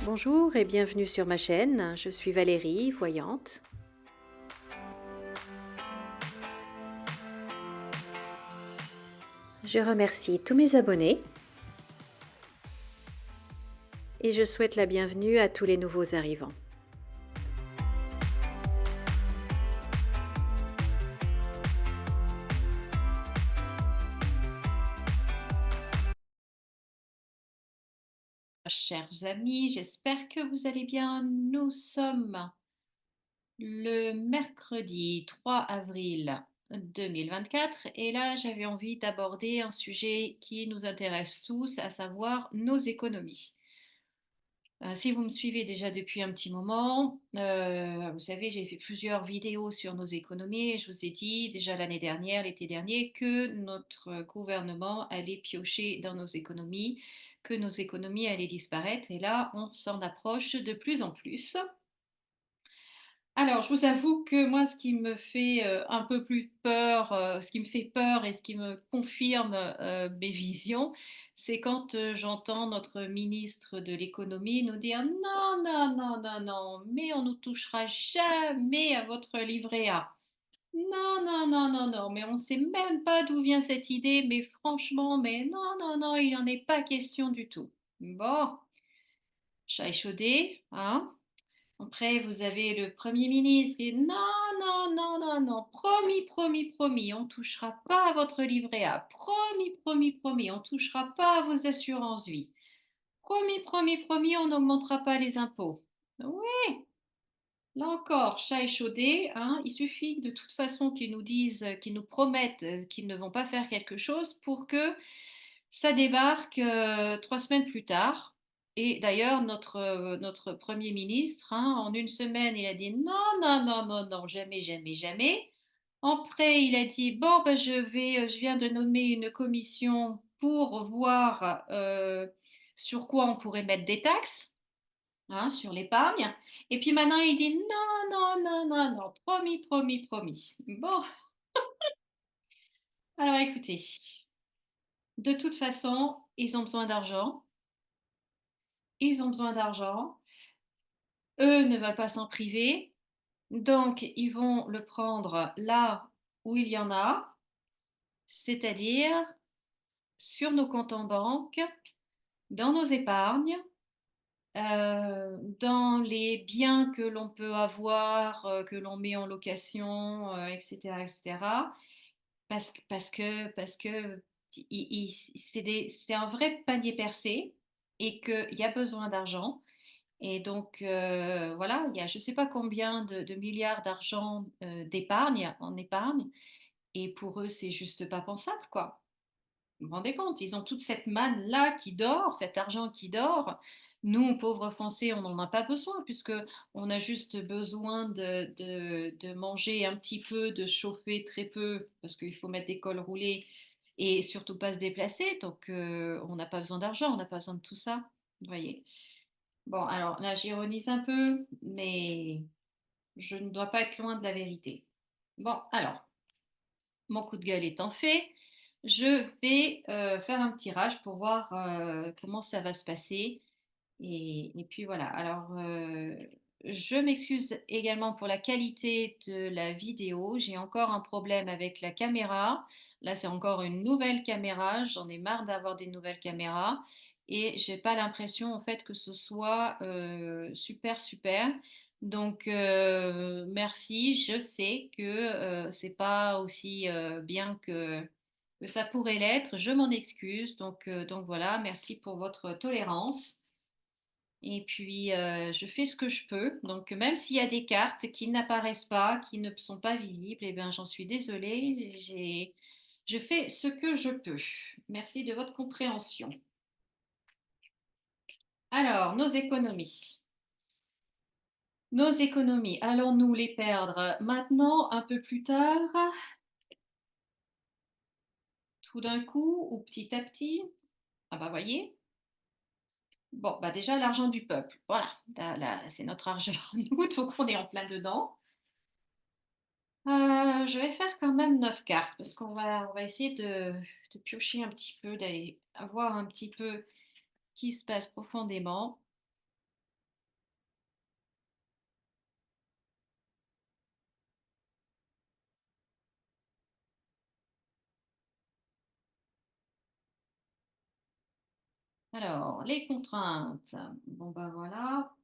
Bonjour et bienvenue sur ma chaîne, je suis Valérie, voyante. Je remercie tous mes abonnés et je souhaite la bienvenue à tous les nouveaux arrivants. Chers amis, j'espère que vous allez bien. Nous sommes le mercredi 3 avril 2024 et là j'avais envie d'aborder un sujet qui nous intéresse tous, à savoir nos économies. Si vous me suivez déjà depuis un petit moment, vous savez, j'ai fait plusieurs vidéos sur nos économies et je vous ai dit déjà l'année dernière, l'été dernier, que notre gouvernement allait piocher dans nos économies, que nos économies allaient disparaître et là, on s'en approche de plus en plus. Alors, je vous avoue que moi, ce qui me fait un peu plus peur, ce qui me fait peur et ce qui me confirme mes visions, c'est quand j'entends notre ministre de l'économie nous dire non, non, non, non, non, mais on ne touchera jamais à votre livret A. Non, non, non, non, non, mais on ne sait même pas d'où vient cette idée, mais franchement, mais non, non, non, il n'en est pas question du tout. Bon, chat échaudé, hein? Après, vous avez le Premier ministre qui dit non, non, non, non, non, promis, promis, promis, on ne touchera pas à votre livret A. Promis, promis, promis, on ne touchera pas à vos assurances vie. Promis, promis, promis, on n'augmentera pas les impôts. Oui, là encore, chat échaudé, hein, il suffit de toute façon qu'ils nous disent, qu'ils nous promettent qu'ils ne vont pas faire quelque chose pour que ça débarque 3 semaines plus tard. Et d'ailleurs, notre Premier ministre, hein, en une semaine, il a dit non, non, non, non, non, jamais, jamais, jamais. Après, il a dit, bon, ben, je viens de nommer une commission pour voir sur quoi on pourrait mettre des taxes, hein, sur l'épargne. Et puis maintenant, il dit non, non, non, non, non, promis, promis, promis. Bon, alors écoutez, de toute façon, ils ont besoin d'argent. Ils ont besoin d'argent. Eux ne veulent pas s'en priver. Donc, ils vont le prendre là où il y en a, c'est-à-dire sur nos comptes en banque, dans nos épargnes, dans les biens que l'on peut avoir, que l'on met en location, etc., etc. Parce que c'est un vrai panier percé et qu'il y a besoin d'argent. Et donc, voilà, il y a je ne sais pas combien de milliards d'argent d'épargne, en épargne. Et pour eux, c'est juste pas pensable, quoi. Vous vous rendez compte, ils ont toute cette manne-là qui dort, cet argent qui dort. Nous, pauvres Français, on n'en a pas besoin, puisque on a juste besoin de manger un petit peu, de chauffer très peu, parce qu'il faut mettre des cols roulés et surtout pas se déplacer. Donc, on n'a pas besoin d'argent, on n'a pas besoin de tout ça. Vous voyez? Bon, alors là, j'ironise un peu, mais je ne dois pas être loin de la vérité. Bon, alors, mon coup de gueule étant fait, je vais faire un tirage pour voir comment ça va se passer. Et puis voilà. Alors, je m'excuse également pour la qualité de la vidéo. J'ai encore un problème avec la caméra. Là, c'est encore une nouvelle caméra. J'en ai marre d'avoir des nouvelles caméras. Et j'ai pas l'impression en fait que ce soit super super. Donc merci. Je sais que c'est pas aussi bien que ça pourrait l'être. Je m'en excuse. Donc voilà. Merci pour votre tolérance. Et puis, je fais ce que je peux. Donc, même s'il y a des cartes qui n'apparaissent pas, qui ne sont pas visibles, eh bien, j'en suis désolée. Je fais ce que je peux. Merci de votre compréhension. Alors, nos économies. Nos économies, allons-nous les perdre maintenant, un peu plus tard, tout d'un coup ou petit à petit? Ah bah, voyez. Bon, bah déjà, l'argent du peuple. Voilà, là, c'est notre argent, nous, donc on est en plein dedans. Je vais faire quand même 9 cartes parce qu'on va essayer de piocher un petit peu, d'aller voir un petit peu ce qui se passe profondément. Alors, les contraintes. Bon, ben voilà,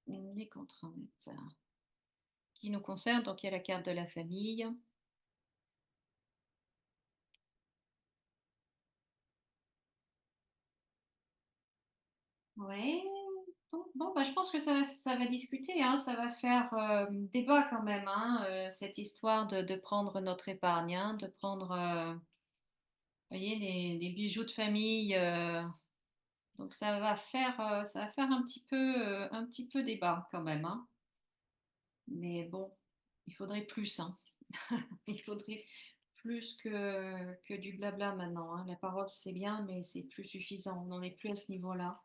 les contraintes qui nous concernent. Donc, il y a la carte de la famille. Ouais. Donc, bon, bah, je pense que ça va discuter, hein, ça va faire débat quand même, hein, cette histoire de prendre notre épargne, hein, de prendre, vous voyez, les bijoux de famille. Donc, ça va faire un petit peu débat quand même, hein. Mais bon, il faudrait plus, hein. Il faudrait plus que du blabla maintenant, hein. La parole, c'est bien, mais c'est plus suffisant. On n'en est plus à ce niveau-là.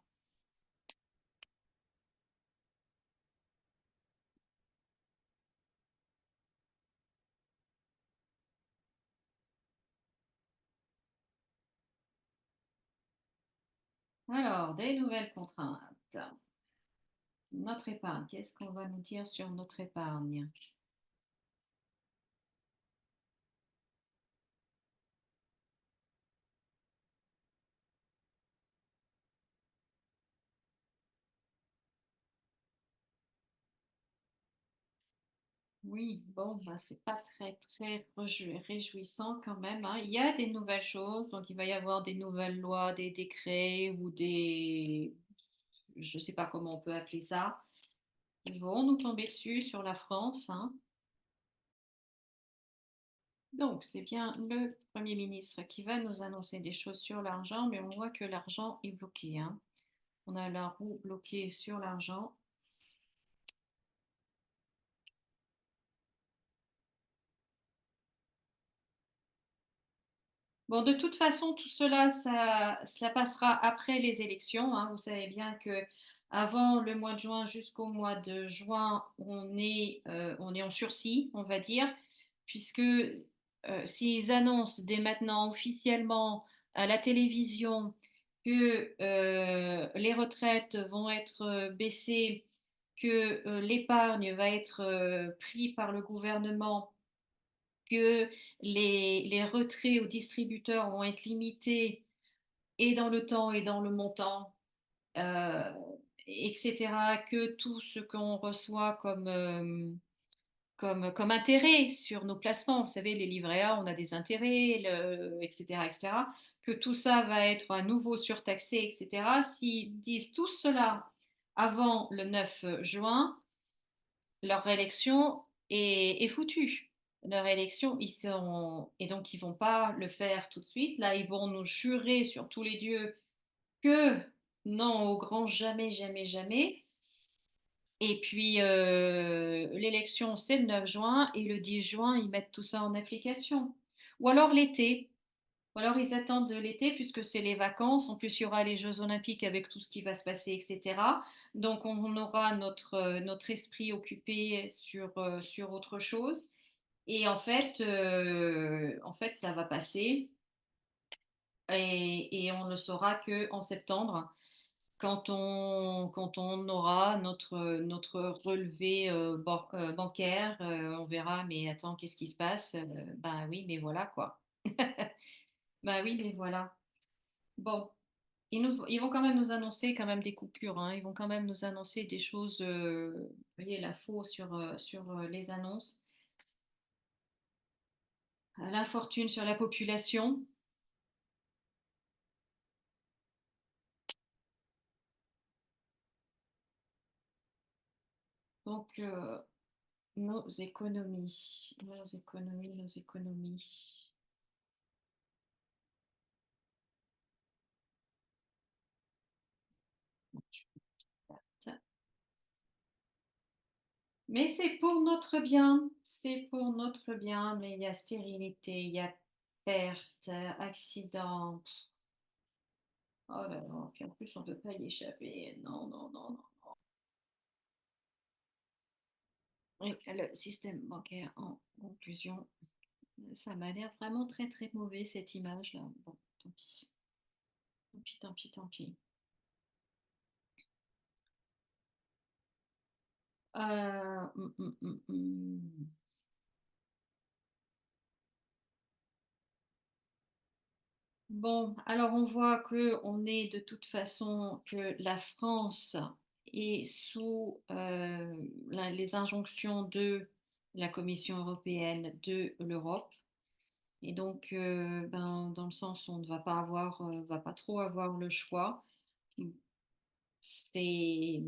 Alors, des nouvelles contraintes. Notre épargne, qu'est-ce qu'on va nous dire sur notre épargne? Oui, bon, bah, c'est pas très réjouissant quand même, hein. Il y a des nouvelles choses, donc il va y avoir des nouvelles lois, des décrets ou des, je sais pas comment on peut appeler ça. Ils vont nous tomber dessus sur la France, hein. Donc, c'est bien le Premier ministre qui va nous annoncer des choses sur l'argent, mais on voit que l'argent est bloqué, hein. On a la roue bloquée sur l'argent. Bon, de toute façon, tout cela, ça passera après les élections, hein. Vous savez bien que avant le mois de juin jusqu'au mois de juin, on est en sursis, on va dire, puisque s'ils annoncent dès maintenant officiellement à la télévision que les retraites vont être baissées, que l'épargne va être prise par le gouvernement, que les retraits aux distributeurs vont être limités et dans le temps et dans le montant, euh, etc., que tout ce qu'on reçoit comme intérêt sur nos placements, vous savez, les livrets A, on a des intérêts, etc., etc., que tout ça va être à nouveau surtaxé, etc., s'ils disent tout cela avant le 9 juin, leur élection est foutue. Leur élection, et donc ils vont pas le faire tout de suite. Là, ils vont nous jurer sur tous les dieux que non, au grand jamais, jamais, jamais. Et puis l'élection, c'est le 9 juin et le 10 juin, ils mettent tout ça en application. Ou alors l'été. Ou alors ils attendent de l'été puisque c'est les vacances. En plus, il y aura les Jeux Olympiques avec tout ce qui va se passer, etc. Donc on aura notre esprit occupé sur autre chose. Et en fait, ça va passer et on ne saura que en septembre quand on aura notre relevé bancaire. On verra, mais attends, qu'est-ce qui se passe? Ben oui, mais voilà quoi. Ben oui, mais voilà. Bon. Ils vont quand même nous annoncer quand même des coupures, hein. Ils vont quand même nous annoncer des choses, vous voyez, l'info sur les annonces. L'infortune sur la population. Donc, nos économies, nos économies. Mais c'est pour notre bien, c'est pour notre bien, mais il y a stérilité, il y a perte, accident. Oh là là, puis en plus on ne peut pas y échapper. Non, non, non, non. Oui, le système bancaire en conclusion, ça m'a l'air vraiment très mauvais cette image-là. Bon, tant pis, tant pis, tant pis, tant pis. Hum, hum. Bon, alors on voit que on est de toute façon que la France est sous les injonctions de la Commission européenne, de l'Europe. Et donc, ben, dans le sens où on ne va pas avoir, va pas trop avoir le choix. C'est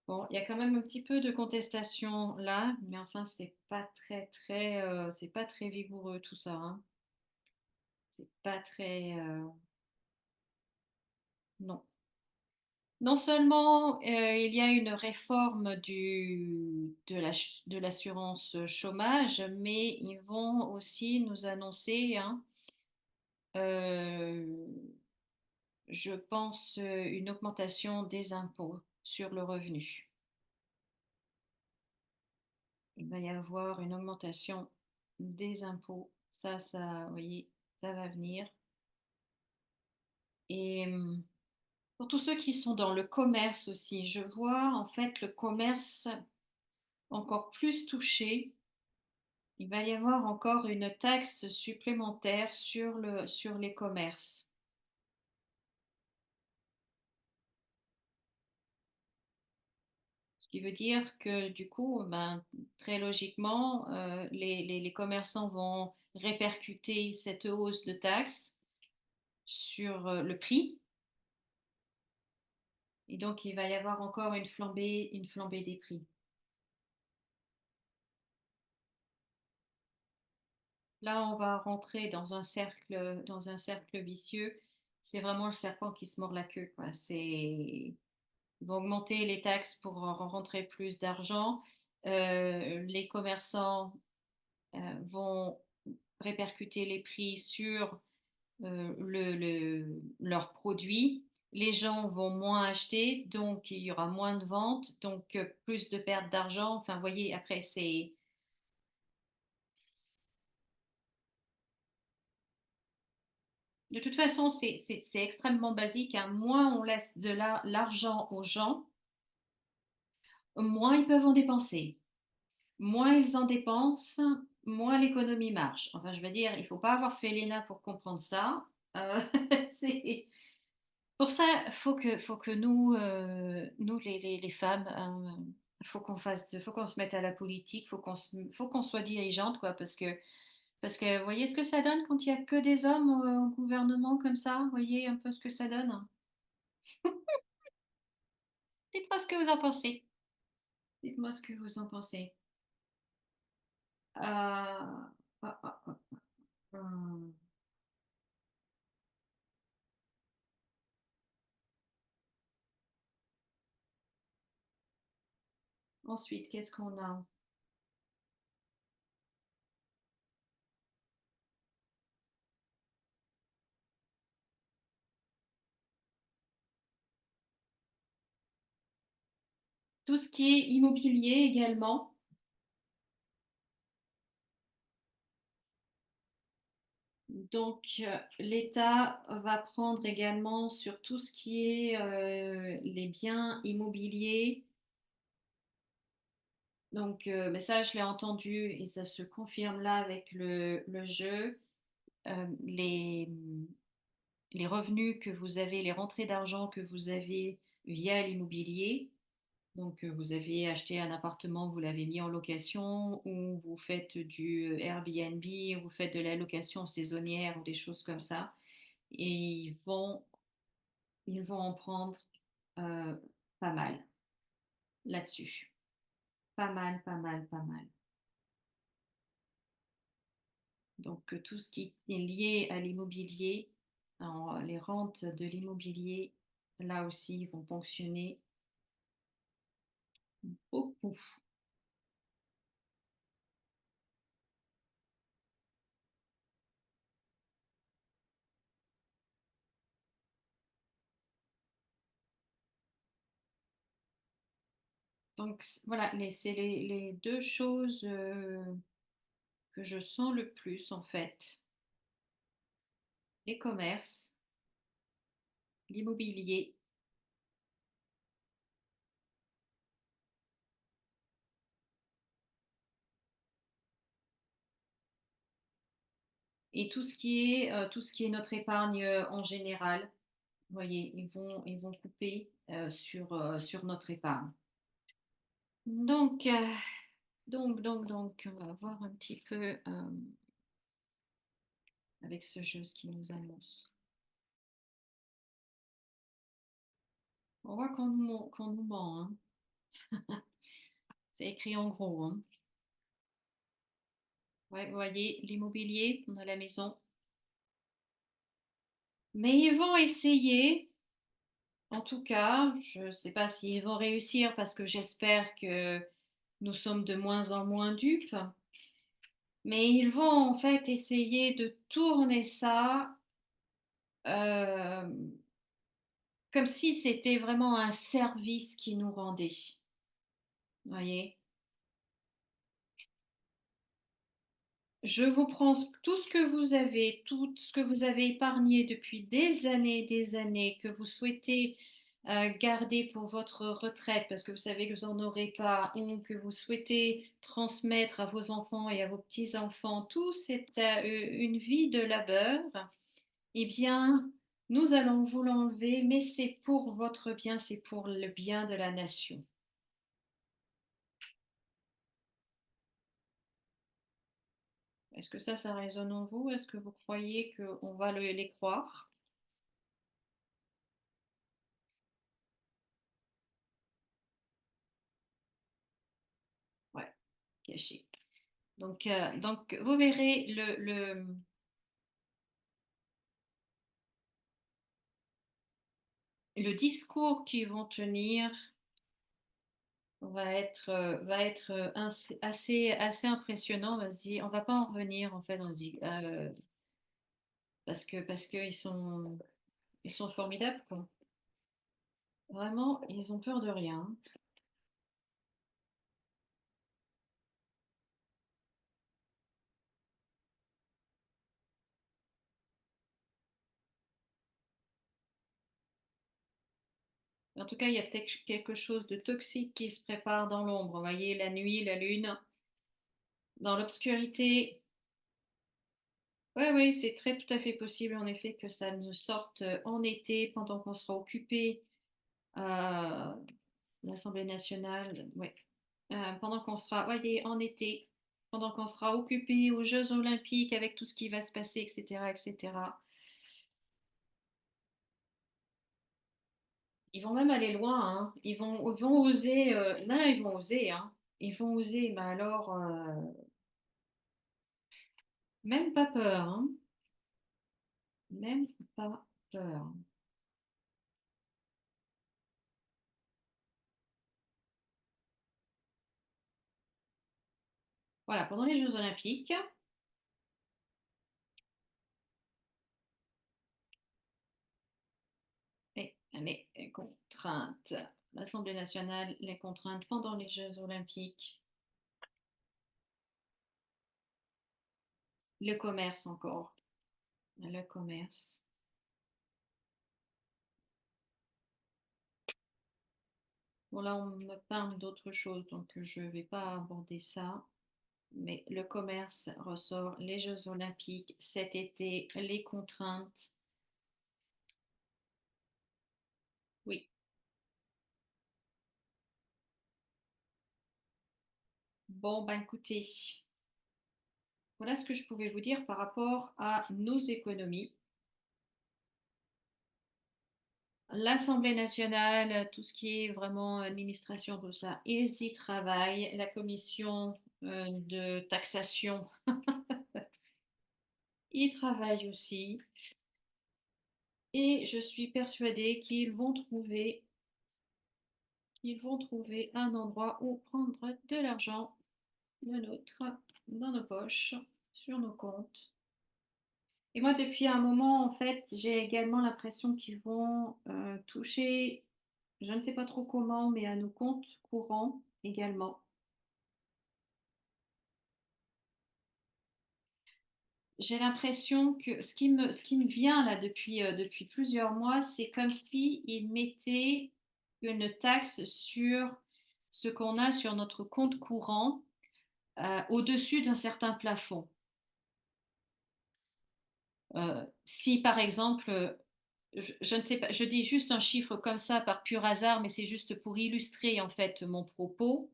bon, il y a quand même un petit peu de contestation là, mais enfin, c'est pas très vigoureux tout ça, hein. C'est pas très, non. Non seulement il y a une réforme de l'assurance chômage, mais ils vont aussi nous annoncer, hein, euh, je pense, une augmentation des impôts sur le revenu. Il va y avoir une augmentation des impôts. Vous voyez, ça va venir. Et pour tous ceux qui sont dans le commerce aussi, je vois en fait le commerce encore plus touché. Il va y avoir encore une taxe supplémentaire sur les commerces. Ce qui veut dire que du coup, ben, très logiquement, les commerçants vont répercuter cette hausse de taxes sur le prix. Et donc, il va y avoir encore une flambée des prix. Là, on va rentrer dans un cercle vicieux. C'est vraiment le serpent qui se mord la queue, quoi. Ils vont augmenter les taxes pour rentrer plus d'argent. Les commerçants vont répercuter les prix sur leurs produits. Les gens vont moins acheter, donc il y aura moins de ventes, donc plus de pertes d'argent. Enfin, vous voyez, après, c'est... De toute façon, c'est extrêmement basique, hein. Moins on laisse l'argent aux gens, moins ils peuvent en dépenser. Moins ils en dépensent, moins l'économie marche. Enfin, je veux dire, il ne faut pas avoir fait l'ENA pour comprendre ça. Euh, c'est- pour ça, faut que nous, nous les femmes, faut qu'on se mette à la politique, faut qu'on soit dirigeante, quoi, parce que, vous voyez ce que ça donne quand il y a que des hommes au gouvernement comme ça. Vous voyez un peu ce que ça donne. Dites-moi ce que vous en pensez. Dites-moi ce que vous en pensez. Ah, ah, ah, ah. Ensuite, qu'est-ce qu'on a? Tout ce qui est immobilier également. Donc, l'État va prendre également sur tout ce qui est les biens immobiliers. Donc, mais ça, je l'ai entendu et ça se confirme là avec le jeu. Euh, les, les revenus que vous avez, les rentrées d'argent que vous avez via l'immobilier. Donc, vous avez acheté un appartement, vous l'avez mis en location, ou vous faites du Airbnb, ou vous faites de la location saisonnière, ou des choses comme ça. Et ils vont en prendre euh, pas mal là-dessus. Pas mal, pas mal, pas mal. Donc, tout ce qui est lié à l'immobilier, les rentes de l'immobilier, là aussi, vont ponctionner beaucoup. Donc, voilà, c'est les deux choses que je sens le plus, en fait. Les commerces, l'immobilier. et tout ce qui est notre épargne en général. Vous voyez, ils vont couper sur notre épargne. Donc, donc, on va voir un petit peu avec ce jeu ce qu'il nous annonce. On voit qu'on nous ment, hein. C'est écrit en gros, hein. Ouais, vous voyez, l'immobilier, on a la maison. Mais ils vont essayer, en tout cas, je ne sais pas s'ils vont réussir parce que j'espère que nous sommes de moins en moins dupes. Mais ils vont en fait essayer de tourner ça euh, comme si c'était vraiment un service qu'ils nous rendaient. Vous voyez? Je vous prends tout ce que vous avez, tout ce que vous avez épargné depuis des années, que vous souhaitez garder pour votre retraite, parce que vous savez que vous n'en aurez pas, ou que vous souhaitez transmettre à vos enfants et à vos petits-enfants, tout c'est une vie de labeur, eh bien, nous allons vous l'enlever, mais c'est pour votre bien, c'est pour le bien de la nation. Est-ce que ça résonne en vous? Est-ce que vous croyez qu'on va les croire? Ouais, caché. Donc, vous verrez le discours qu'ils vont tenir va être assez impressionnant. On va se dire, on va pas en revenir en fait. On se dit parce que ils sont formidables quoi. Vraiment, ils ont peur de rien. En tout cas, il y a quelque chose de toxique qui se prépare dans l'ombre. Vous voyez, la nuit, la lune, dans l'obscurité. Oui, oui, c'est très tout à fait possible en effet que ça nous sorte en été pendant qu'on sera occupé à l'Assemblée nationale. Ouais. Pendant qu'on sera, voyez, en été, pendant qu'on sera occupé aux Jeux Olympiques avec tout ce qui va se passer, etc., etc. Ils vont même aller loin, hein. Ils vont oser. Non, non, ils vont oser, hein. Ils vont oser, mais alors, même pas peur, hein. Même pas peur. Voilà, pendant les Jeux Olympiques, et les contraintes, l'Assemblée nationale, les contraintes pendant les Jeux Olympiques, le commerce encore, le commerce. Bon, là, on me parle d'autre chose, donc je ne vais pas aborder ça. Mais le commerce ressort, les Jeux Olympiques cet été, les contraintes. Oui. Bon, ben écoutez, voilà ce que je pouvais vous dire par rapport à nos économies. L'Assemblée nationale, tout ce qui est vraiment administration, tout ça, ils y travaillent. La commission de taxation y travaille aussi. Et je suis persuadée qu'ils vont trouver un endroit où prendre de l'argent, le nôtre, dans nos poches, sur nos comptes. Et moi, depuis un moment, en fait, j'ai également l'impression qu'ils vont toucher, je ne sais pas trop comment, mais à nos comptes courants également. J'ai l'impression que ce qui me vient là depuis plusieurs mois, c'est comme si ils mettaient une taxe sur ce qu'on a sur notre compte courant au-dessus d'un certain plafond. Si par exemple, je ne sais pas, je dis juste un chiffre comme ça par pur hasard, mais c'est juste pour illustrer en fait mon propos.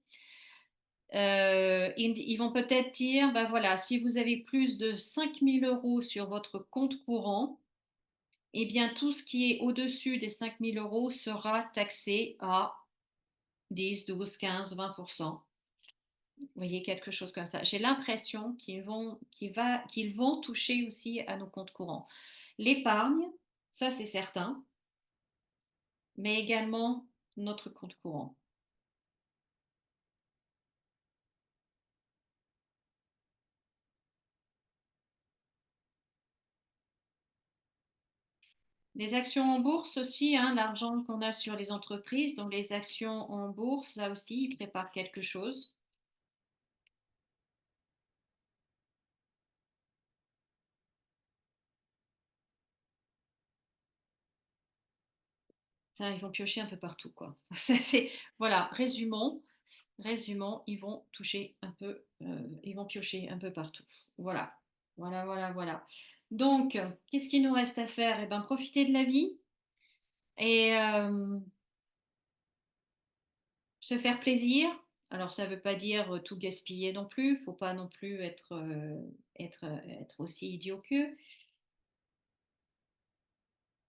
Ils vont peut-être dire, ben voilà, si vous avez plus de 5 000 € sur votre compte courant, eh bien tout ce qui est au-dessus des 5 000 € sera taxé à 10, 12, 15, 20%. Vous voyez, quelque chose comme ça. J'ai l'impression qu'ils vont toucher aussi à nos comptes courants. L'épargne, ça c'est certain, mais également notre compte courant. Les actions en bourse aussi, hein, l'argent qu'on a sur les entreprises, donc les actions en bourse, là aussi, ils préparent quelque chose. Ça, ils vont piocher un peu partout, quoi. Voilà, résumons, ils vont toucher un peu, ils vont piocher un peu partout. Voilà, voilà. Donc, qu'est-ce qu'il nous reste à faire? Eh bien, profiter de la vie et se faire plaisir. Alors, ça ne veut pas dire tout gaspiller non plus. Il ne faut pas non plus être aussi idiot qu'eux.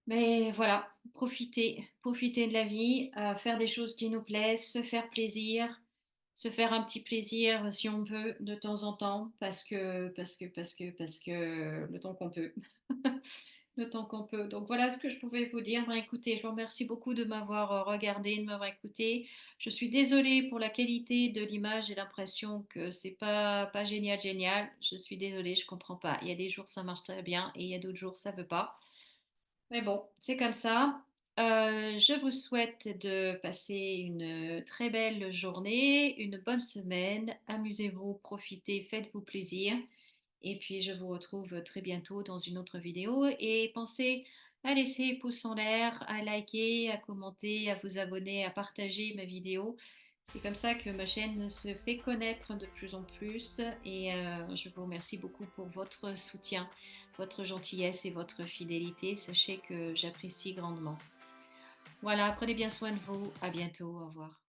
Mais voilà, profiter de la vie, faire des choses qui nous plaisent, se faire plaisir, se faire un petit plaisir si on peut de temps en temps, parce que le temps qu'on peut. Le temps qu'on peut. Donc voilà ce que je pouvais vous dire. Ben, écoutez, je vous remercie beaucoup de m'avoir regardé, de m'avoir écouté. Je suis désolée pour la qualité de l'image. J'ai l'impression que c'est pas génial, génial. Je suis désolée, je comprends pas. Il y a des jours ça marche très bien et il y a d'autres jours ça veut pas. Mais bon, c'est comme ça. Je vous souhaite de passer une très belle journée, une bonne semaine. Amusez-vous, profitez, faites-vous plaisir. Et puis, je vous retrouve très bientôt dans une autre vidéo. Et pensez à laisser pouce en l'air, à liker, à commenter, à vous abonner, à partager ma vidéo. C'est comme ça que ma chaîne se fait connaître de plus en plus. Et je vous remercie beaucoup pour votre soutien, votre gentillesse et votre fidélité. Sachez que j'apprécie grandement. Voilà, prenez bien soin de vous. À bientôt. Au revoir.